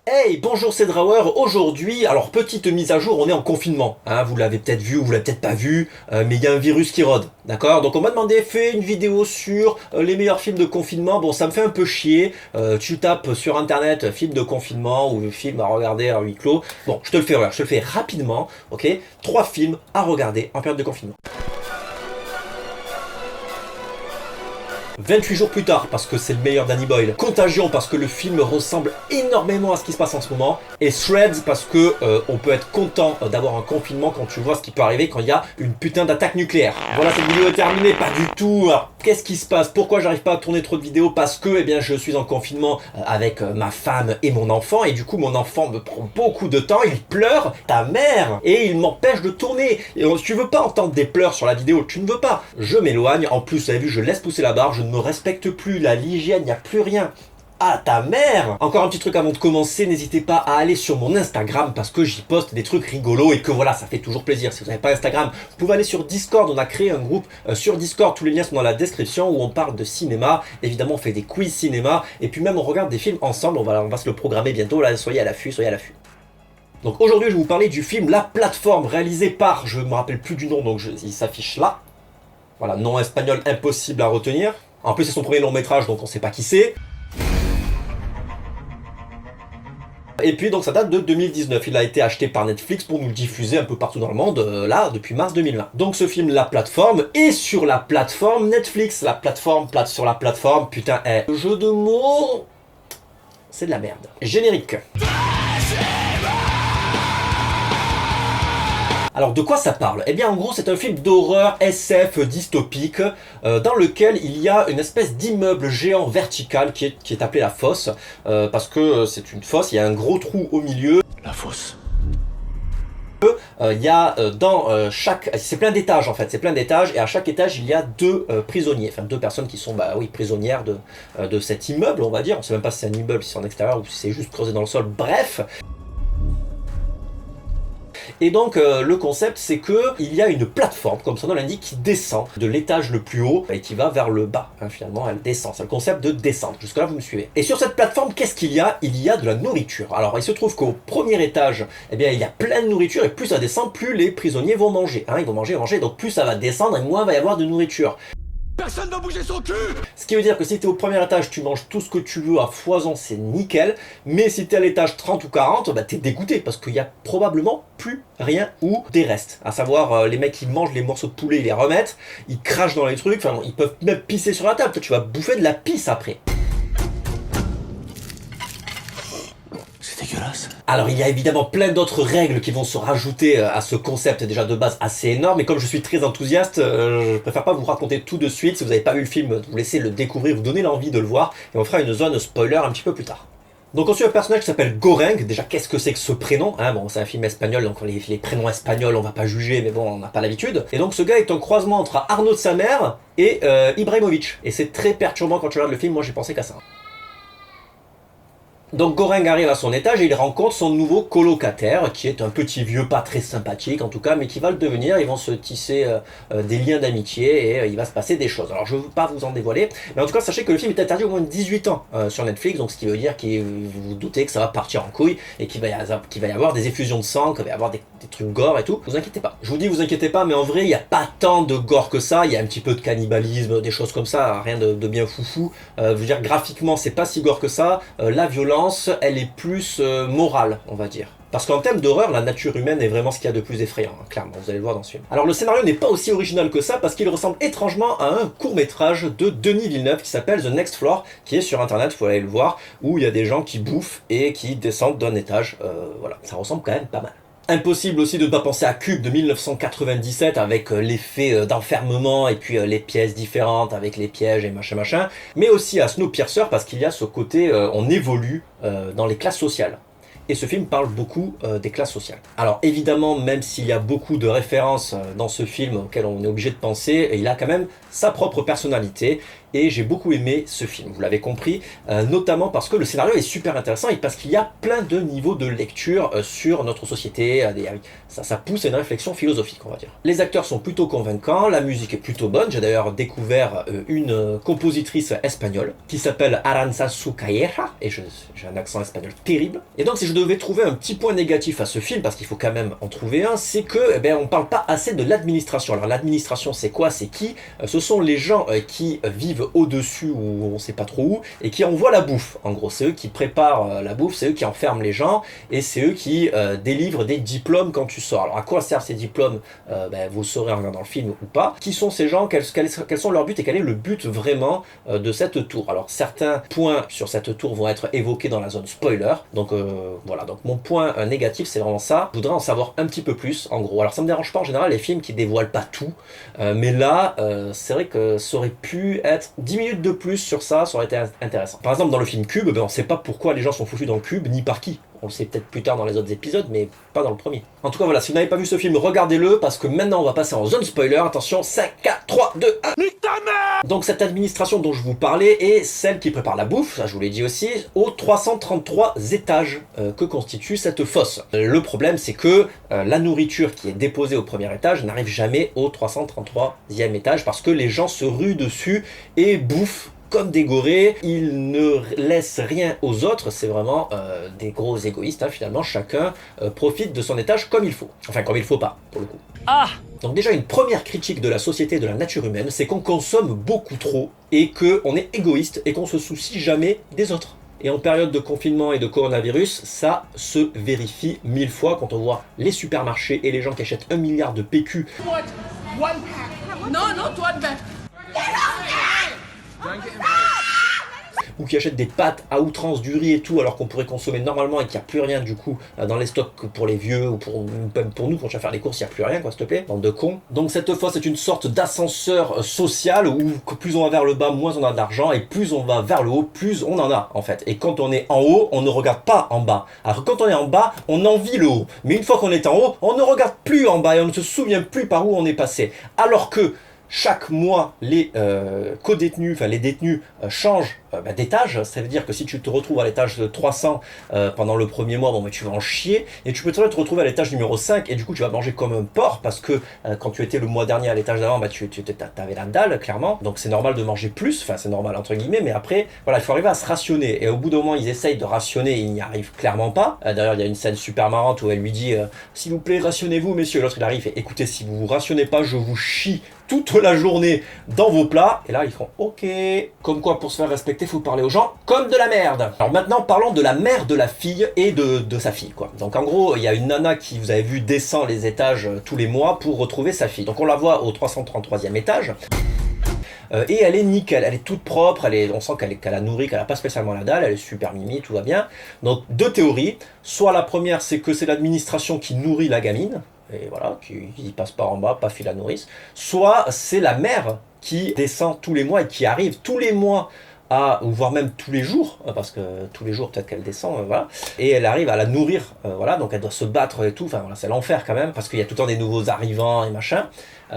Hey, bonjour, c'est Drawer. Aujourd'hui, alors petite mise à jour, on est en confinement. Hein, vous l'avez peut-être vu ou vous l'avez peut-être pas vu, mais il y a un virus qui rôde. D'accord. Donc on m'a demandé, fais une vidéo sur les meilleurs films de confinement. Bon, ça me fait un peu chier. Tu tapes sur internet film de confinement ou film à regarder à huis clos. Bon, je te le fais, je te le fais rapidement. Ok. 3 films à regarder en période de confinement. 28 jours plus tard, parce que c'est le meilleur Danny Boyle. Contagion, parce que le film ressemble énormément à ce qui se passe en ce moment. Et Threads, parce que on peut être content d'avoir un confinement quand tu vois ce qui peut arriver quand il y a une putain d'attaque nucléaire. Voilà, cette vidéo est terminée. Pas du tout. Alors, qu'est-ce qui se passe? Pourquoi j'arrive pas à tourner trop de vidéos? Parce que, eh bien, je suis en confinement avec ma femme et mon enfant. Et du coup, mon enfant me prend beaucoup de temps. Il pleure, ta mère, et il m'empêche de tourner. Et tu veux pas entendre des pleurs sur la vidéo, tu ne veux pas. Je m'éloigne. En plus, vous avez vu, je laisse pousser la barbe. Je ne me respecte plus, l'hygiène, il n'y a plus rien. Ah, ta mère! Encore un petit truc avant de commencer, n'hésitez pas à aller sur mon Instagram parce que j'y poste des trucs rigolos et que voilà, ça fait toujours plaisir. Si vous n'avez pas Instagram, vous pouvez aller sur Discord, on a créé un groupe sur Discord, tous les liens sont dans la description où on parle de cinéma. Évidemment, on fait des quiz cinéma et puis même on regarde des films ensemble, on va se le programmer bientôt, là, soyez à l'affût, soyez à l'affût. Donc aujourd'hui, je vais vous parler du film La Plateforme, réalisé par, je me rappelle plus du nom, donc il s'affiche là. Voilà, nom espagnol impossible à retenir. En plus, c'est son premier long métrage, donc on sait pas qui c'est. Et puis, donc, ça date de 2019. Il a été acheté par Netflix pour nous le diffuser un peu partout dans le monde, là, depuis mars 2020. Donc, ce film, La Plateforme, est sur la plateforme Netflix. La plateforme, sur la plateforme, putain, le jeu de mots, c'est de la merde. Générique. Alors de quoi ça parle? Eh bien en gros c'est un film d'horreur SF dystopique dans lequel il y a une espèce d'immeuble géant vertical qui est appelé la fosse parce que c'est une fosse, il y a un gros trou au milieu. La fosse. Il y a dans chaque... C'est plein d'étages en fait, c'est plein d'étages et à chaque étage il y a 2 prisonniers, enfin 2 personnes qui sont prisonnières de cet immeuble on va dire. On sait même pas si c'est un immeuble, si c'est en extérieur ou si c'est juste creusé dans le sol, bref. Et donc le concept c'est que il y a une plateforme, comme son nom l'indique, qui descend de l'étage le plus haut et qui va vers le bas. Hein, finalement elle descend, c'est le concept de descendre. Jusque là vous me suivez. Et sur cette plateforme qu'est-ce qu'il y a? Il y a de la nourriture. Alors il se trouve qu'au premier étage, eh bien il y a plein de nourriture et plus ça descend, plus les prisonniers vont manger. Hein, ils vont manger, donc plus ça va descendre et moins il va y avoir de nourriture. Personne va bouger son cul! Ce qui veut dire que si tu es au premier étage, tu manges tout ce que tu veux à foison, c'est nickel. Mais si tu es à l'étage 30 ou 40, bah t'es dégoûté parce qu'il y a probablement plus rien ou des restes. À savoir, les mecs qui mangent les morceaux de poulet, ils les remettent, ils crachent dans les trucs, enfin ils peuvent même pisser sur la table. Toi, tu vas bouffer de la pisse après. C'est dégueulasse. Alors il y a évidemment plein d'autres règles qui vont se rajouter à ce concept déjà de base assez énorme, et comme je suis très enthousiaste, je préfère pas vous raconter tout de suite. Si vous n'avez pas vu le film, vous laissez le découvrir, vous donner l'envie de le voir, et on fera une zone spoiler un petit peu plus tard. Donc on suit un personnage qui s'appelle Goreng. Déjà qu'est-ce que c'est que ce prénom, hein? Bon c'est un film espagnol, donc les prénoms espagnols on va pas juger, mais bon on n'a pas l'habitude. Et donc ce gars est un croisement entre Arnaud de sa mère et Ibrahimovic, et c'est très perturbant quand tu regardes le film, moi j'ai pensé qu'à ça. Donc Goreng arrive à son étage et il rencontre son nouveau colocataire, qui est un petit vieux pas très sympathique en tout cas, mais qui va le devenir. Ils vont se tisser des liens d'amitié et il va se passer des choses. Alors je ne veux pas vous en dévoiler, mais en tout cas sachez que le film est interdit au moins de 18 ans sur Netflix, donc ce qui veut dire que vous vous doutez que ça va partir en couille et qu'il va y avoir des effusions de sang, qu'il va y avoir des trucs gore et tout. Vous inquiétez pas. Je vous dis vous inquiétez pas, mais en vrai il n'y a pas tant de gore que ça. Il y a un petit peu de cannibalisme, des choses comme ça, rien de bien foufou. Je veux dire graphiquement c'est pas si gore que ça. La violence elle est plus morale, on va dire. Parce qu'en termes d'horreur, la nature humaine est vraiment ce qu'il y a de plus effrayant, hein, clairement, vous allez le voir dans ce film. Alors le scénario n'est pas aussi original que ça, parce qu'il ressemble étrangement à un court-métrage de Denis Villeneuve qui s'appelle The Next Floor, qui est sur internet, il faut aller le voir, où il y a des gens qui bouffent et qui descendent d'un étage. Voilà, ça ressemble quand même pas mal. Impossible aussi de ne pas penser à Cube de 1997 avec l'effet d'enfermement et puis les pièces différentes avec les pièges et machin, mais aussi à Snowpiercer parce qu'il y a ce côté on évolue dans les classes sociales. Et ce film parle beaucoup des classes sociales. Alors évidemment, même s'il y a beaucoup de références dans ce film auxquelles on est obligé de penser, il a quand même sa propre personnalité. et j'ai beaucoup aimé ce film, vous l'avez compris, notamment parce que le scénario est super intéressant et parce qu'il y a plein de niveaux de lecture sur notre société, ça pousse à une réflexion philosophique, on va dire. Les acteurs sont plutôt convaincants, la musique est plutôt bonne, j'ai d'ailleurs découvert une compositrice espagnole qui s'appelle Aranzazu Calleja, et j'ai un accent espagnol terrible. Et donc si je devais trouver un petit point négatif à ce film, parce qu'il faut quand même en trouver un, c'est que on parle pas assez de l'administration. Alors l'administration c'est quoi? C'est qui? Ce sont les gens qui vivent au-dessus ou on sait pas trop où, et qui envoient la bouffe. En gros, c'est eux qui préparent la bouffe, c'est eux qui enferment les gens, et c'est eux qui délivrent des diplômes quand tu sors. Alors à quoi servent ces diplômes? Vous saurez en regardant le film ou pas. Qui sont ces gens? Quels sont leurs buts et quel est le but vraiment de cette tour? Alors certains points sur cette tour vont être évoqués dans la zone spoiler. Donc voilà, donc mon point négatif c'est vraiment ça. Je voudrais en savoir un petit peu plus en gros. Alors ça me dérange pas en général les films qui dévoilent pas tout, mais là c'est vrai que ça aurait pu être 10 minutes de plus sur ça, ça aurait été intéressant. Par exemple dans le film Cube, on sait pas pourquoi les gens sont foutus dans le cube, ni par qui. On le sait peut-être plus tard dans les autres épisodes, mais pas dans le premier. En tout cas voilà, si vous n'avez pas vu ce film, regardez-le, parce que maintenant on va passer en zone spoiler. Attention, 5, 4, 3, 2, 1. Nique ta mère! Donc cette administration dont je vous parlais est celle qui prépare la bouffe, ça je vous l'ai dit aussi, aux 333 étages que constitue cette fosse. Le problème c'est que la nourriture qui est déposée au premier étage n'arrive jamais au 333e étage, parce que les gens se ruent dessus et bouffent comme des gorées, ils ne laissent rien aux autres, c'est vraiment des gros égoïstes, hein, finalement, chacun profite de son étage comme il faut. Enfin, comme il faut pas, pour le coup. Ah! Donc déjà, une première critique de la société et de la nature humaine, c'est qu'on consomme beaucoup trop, et qu'on est égoïste, et qu'on se soucie jamais des autres. Et en période de confinement et de coronavirus, ça se vérifie 1000 fois quand on voit les supermarchés et les gens qui achètent 1 milliard de PQ. What? One pack? No, not one pack. Ou qui achètent des pâtes à outrance, du riz et tout, alors qu'on pourrait consommer normalement et qu'il n'y a plus rien du coup dans les stocks pour les vieux ou pour nous, quand tu vas faire les courses, il n'y a plus rien, quoi, s'il te plaît, bande de cons. Donc cette fosse est une sorte d'ascenseur social où plus on va vers le bas, moins on a d'argent, et plus on va vers le haut, plus on en a en fait. Et quand on est en haut, on ne regarde pas en bas. Alors quand on est en bas, on envie le haut. Mais une fois qu'on est en haut, on ne regarde plus en bas et on ne se souvient plus par où on est passé. Alors que chaque mois, les co-détenus, enfin les détenus changent d'étage. Ça veut dire que si tu te retrouves à l'étage 300 pendant le premier mois, tu vas en chier. Et tu peux te retrouver à l'étage numéro 5 et du coup tu vas manger comme un porc parce que quand tu étais le mois dernier à l'étage d'avant, tu avais la dalle, clairement. Donc c'est normal de manger plus, enfin c'est normal entre guillemets, mais après, voilà, il faut arriver à se rationner. Et au bout d'un moment, ils essayent de rationner et ils n'y arrivent clairement pas. D'ailleurs, il y a une scène super marrante où elle lui dit s'il vous plaît, rationnez-vous, messieurs. L'autre il arrive et écoutez, si vous vous rationnez pas, je vous chie toute la journée dans vos plats. Et là ils font ok. Comme quoi pour se faire respecter, faut parler aux gens comme de la merde. Alors maintenant parlons de la mère de la fille et de sa fille, quoi. Donc en gros il y a une nana qui, vous avez vu, descend les étages tous les mois pour retrouver sa fille. Donc on la voit au 333e étage. Et elle est nickel, elle est toute propre, on sent qu'elle a nourri, qu'elle n'a pas spécialement la dalle, elle est super mimi, tout va bien. Donc deux théories, soit la première c'est que c'est l'administration qui nourrit la gamine, et voilà, qui passe par en bas, pas fil la nourrice, soit c'est la mère qui descend tous les mois et qui arrive tous les mois ou voire même tous les jours, parce que tous les jours peut-être qu'elle descend, voilà, et elle arrive à la nourrir, voilà, donc elle doit se battre et tout, enfin voilà, c'est l'enfer quand même, parce qu'il y a tout le temps des nouveaux arrivants et machin,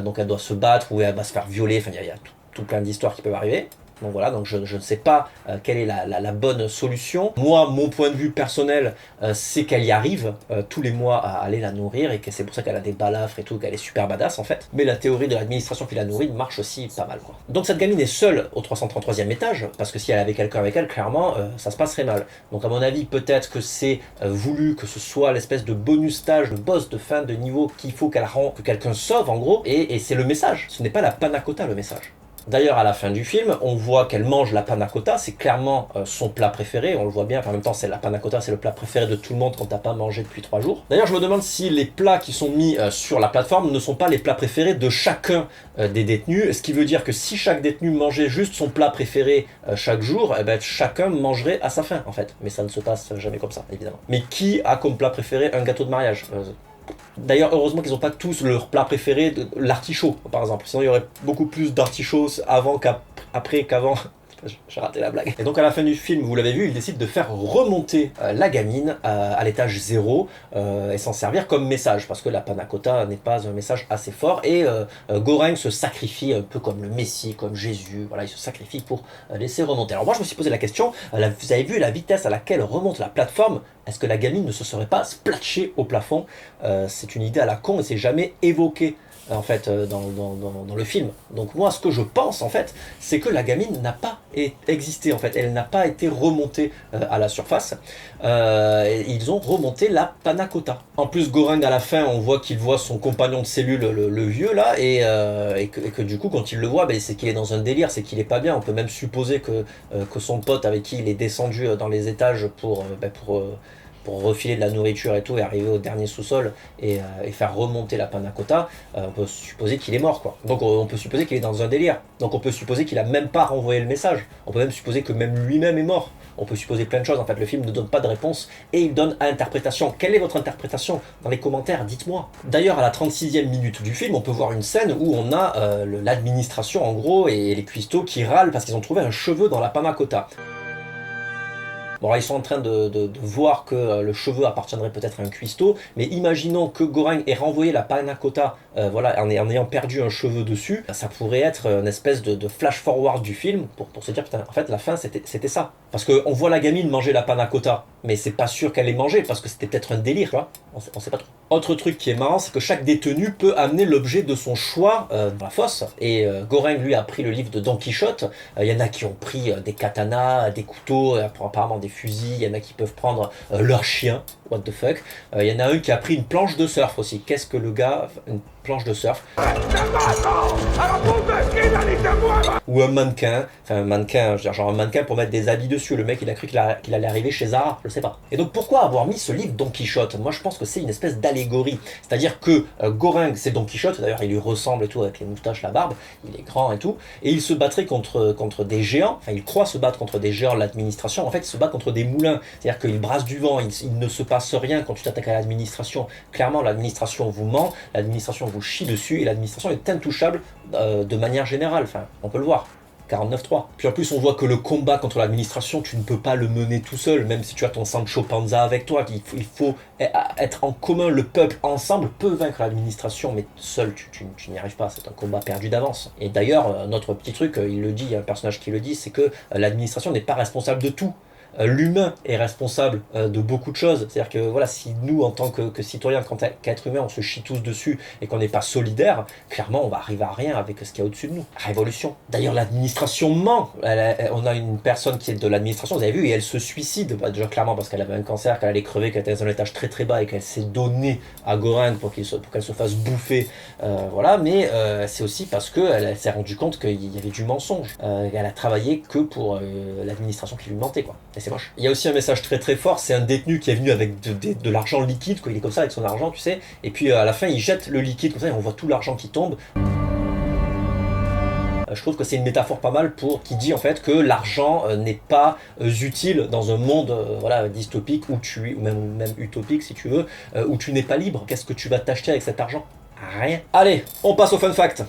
donc elle doit se battre ou elle va se faire violer, enfin il y a tout plein d'histoires qui peuvent arriver. Donc voilà, donc je ne sais pas quelle est la bonne solution. Moi, mon point de vue personnel, c'est qu'elle y arrive tous les mois à aller la nourrir et que c'est pour ça qu'elle a des balafres et tout, qu'elle est super badass en fait. Mais la théorie de l'administration qui la nourrit marche aussi pas mal, quoi. Donc cette gamine est seule au 333e étage, parce que si elle avait quelqu'un avec elle, clairement, ça se passerait mal. Donc à mon avis, peut-être que c'est voulu que ce soit l'espèce de bonus stage, le boss de fin de niveau qu'il faut que quelqu'un sauve en gros, et c'est le message. Ce n'est pas la panna cotta le message. D'ailleurs, à la fin du film, on voit qu'elle mange la panna cotta, c'est clairement son plat préféré, on le voit bien, en même temps, c'est la panna cotta, c'est le plat préféré de tout le monde quand t'as pas mangé depuis 3 jours. D'ailleurs, je me demande si les plats qui sont mis sur la plateforme ne sont pas les plats préférés de chacun des détenus, ce qui veut dire que si chaque détenu mangeait juste son plat préféré chaque jour, chacun mangerait à sa faim, en fait. Mais ça ne se passe jamais comme ça, évidemment. Mais qui a comme plat préféré un gâteau de mariage? D'ailleurs, heureusement qu'ils n'ont pas tous leur plat préféré, l'artichaut, par exemple. Sinon, il y aurait beaucoup plus d'artichauts avant qu'après qu'avant. J'ai raté la blague. Et donc à la fin du film, vous l'avez vu, il décide de faire remonter la gamine à l'étage 0 et s'en servir comme message, parce que la panna cotta n'est pas un message assez fort, et Goreng se sacrifie un peu comme le Messie, comme Jésus, voilà, il se sacrifie pour laisser remonter. Alors moi je me suis posé la question, vous avez vu la vitesse à laquelle remonte la plateforme, est-ce que la gamine ne se serait pas splatchée au plafond? C'est une idée à la con et c'est jamais évoqué en fait dans le film. Donc moi ce que je pense en fait, c'est que la gamine n'a pas existé en fait, elle n'a pas été remontée à la surface. Ils ont remonté la panna cotta. En plus Goreng à la fin, on voit qu'il voit son compagnon de cellule, le vieux là, et que du coup quand il le voit, c'est qu'il est dans un délire, c'est qu'il est pas bien. On peut même supposer que son pote avec qui il est descendu dans les étages pour refiler de la nourriture et tout, et arriver au dernier sous-sol et faire remonter la panna cotta, on peut supposer qu'il est mort, quoi. Donc on peut supposer qu'il est dans un délire. Donc on peut supposer qu'il a même pas renvoyé le message. On peut même supposer que même lui-même est mort. On peut supposer plein de choses. En fait, le film ne donne pas de réponse et il donne à interprétation. Quelle est votre interprétation? Dans les commentaires, dites-moi. D'ailleurs, à la 36e minute du film, on peut voir une scène où on a l'administration, en gros, et les cuistots qui râlent parce qu'ils ont trouvé un cheveu dans la panna cotta. Bon, là, ils sont en train de voir que le cheveu appartiendrait peut-être à un cuistot, mais imaginons que Goreng ait renvoyé la panna cotta voilà, en ayant perdu un cheveu dessus, ça pourrait être une espèce de flash-forward du film pour se dire, putain, en fait, la fin, c'était ça. Parce qu'on voit la gamine manger la panna cotta, mais c'est pas sûr qu'elle ait mangé, parce que c'était peut-être un délire, quoi. On sait pas trop. Autre truc qui est marrant, c'est que chaque détenu peut amener l'objet de son choix dans la fosse, et Goreng, lui, a pris le livre de Don Quichotte. Il y en a qui ont pris des katanas, des couteaux, apparemment des fusils, il y en a qui peuvent prendre leur chien, what the fuck. Il y en a un qui a pris une planche de surf aussi. Qu'est-ce que le gars... Une planche de surf. Ou un mannequin, enfin un mannequin, genre un mannequin pour mettre des habits dessus. Le mec il a cru qu'il allait arriver chez Zara, je sais pas. Et donc pourquoi avoir mis ce livre Don Quichotte? Moi je pense que c'est une espèce d'allégorie. C'est-à-dire que Goreng c'est Don Quichotte, d'ailleurs il lui ressemble et tout avec les moustaches, la barbe, il est grand et tout, et il se battrait contre des géants, enfin il croit se battre contre des géants de l'administration, en fait il se bat contre des moulins. C'est-à-dire qu'il brasse du vent, il ne se passe rien quand tu t'attaques à l'administration. Clairement l'administration vous ment, l'administration vous chie dessus et l'administration est intouchable de manière générale, enfin on peut le voir. 49.3. Puis en plus on voit que le combat contre l'administration, tu ne peux pas le mener tout seul, même si tu as ton Sancho Panza avec toi, il faut être en commun, le peuple ensemble peut vaincre l'administration, mais seul tu n'y arrives pas, c'est un combat perdu d'avance. Et d'ailleurs, notre petit truc, il le dit, il y a un personnage qui le dit, c'est que l'administration n'est pas responsable de tout. L'humain est responsable de beaucoup de choses. C'est-à-dire que voilà, si nous, en tant que citoyens, qu'êtres humains, on se chie tous dessus et qu'on n'est pas solidaire, clairement, on va arriver à rien avec ce qu'il y a au-dessus de nous. Révolution. D'ailleurs, l'administration ment. On a une personne qui est de l'administration, vous avez vu, et elle se suicide. Bah, déjà, clairement, parce qu'elle avait un cancer, qu'elle allait crever, qu'elle était dans un étage très très bas et qu'elle s'est donnée à Goreng pour qu'elle se fasse bouffer. Voilà, mais c'est aussi parce qu'elle s'est rendue compte qu'il y avait du mensonge. Elle a travaillé que pour l'administration qui lui mentait, quoi. Et c'est moche. Il y a aussi un message très très fort, c'est un détenu qui est venu avec de l'argent liquide, quoi. Il est comme ça avec son argent, tu sais, et puis à la fin il jette le liquide comme ça et on voit tout l'argent qui tombe. Je trouve que c'est une métaphore pas mal qui dit en fait que l'argent n'est pas utile dans un monde voilà, dystopique ou même utopique si tu veux, où tu n'es pas libre. Qu'est-ce que tu vas t'acheter avec cet argent? Rien. Allez, on passe au fun fact.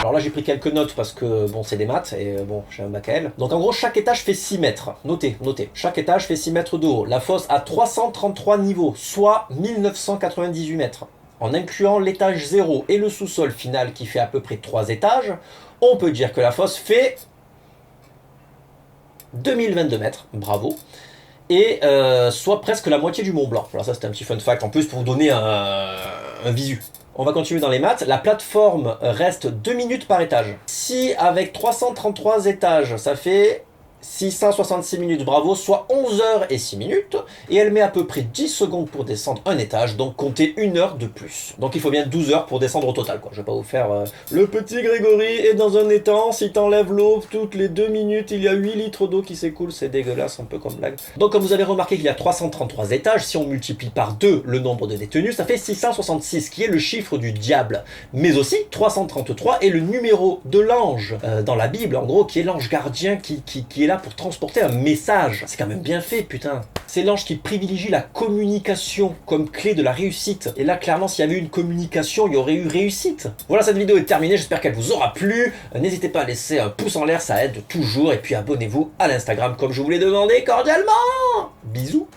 Alors là j'ai pris quelques notes parce que bon c'est des maths et bon j'ai un bac à L. Donc en gros chaque étage fait 6 mètres. Notez. Chaque étage fait 6 mètres de haut. La fosse a 333 niveaux, soit 1998 mètres. En incluant l'étage 0 et le sous-sol final qui fait à peu près 3 étages, on peut dire que la fosse fait 2022 mètres. Bravo. Et soit presque la moitié du Mont Blanc. Alors ça c'était un petit fun fact en plus pour vous donner un visu. On va continuer dans les maths. La plateforme reste 2 minutes par étage. Si avec 333 étages, ça fait 666 minutes, bravo, soit 11 heures et 6 minutes. Et elle met à peu près 10 secondes pour descendre un étage, donc comptez 1 heure de plus. Donc il faut bien 12 heures pour descendre au total, quoi. Je vais pas vous faire... Le petit Grégory est dans un étang, si t'enlèves l'eau, toutes les 2 minutes, il y a 8 litres d'eau qui s'écoule, c'est dégueulasse, un peu comme blague. Donc comme vous avez remarqué qu'il y a 333 étages, si on multiplie par 2 le nombre de détenus, ça fait 666, qui est le chiffre du diable. Mais aussi, 333 est le numéro de l'ange dans la Bible, en gros, qui est l'ange gardien, qui est là pour transporter un message. C'est quand même bien fait, putain. C'est l'ange qui privilégie la communication comme clé de la réussite. Et là, clairement, s'il y avait eu une communication, il y aurait eu réussite. Voilà, cette vidéo est terminée, j'espère qu'elle vous aura plu. N'hésitez pas à laisser un pouce en l'air, ça aide toujours. Et puis abonnez-vous à l'Instagram comme je vous l'ai demandé cordialement. Bisous.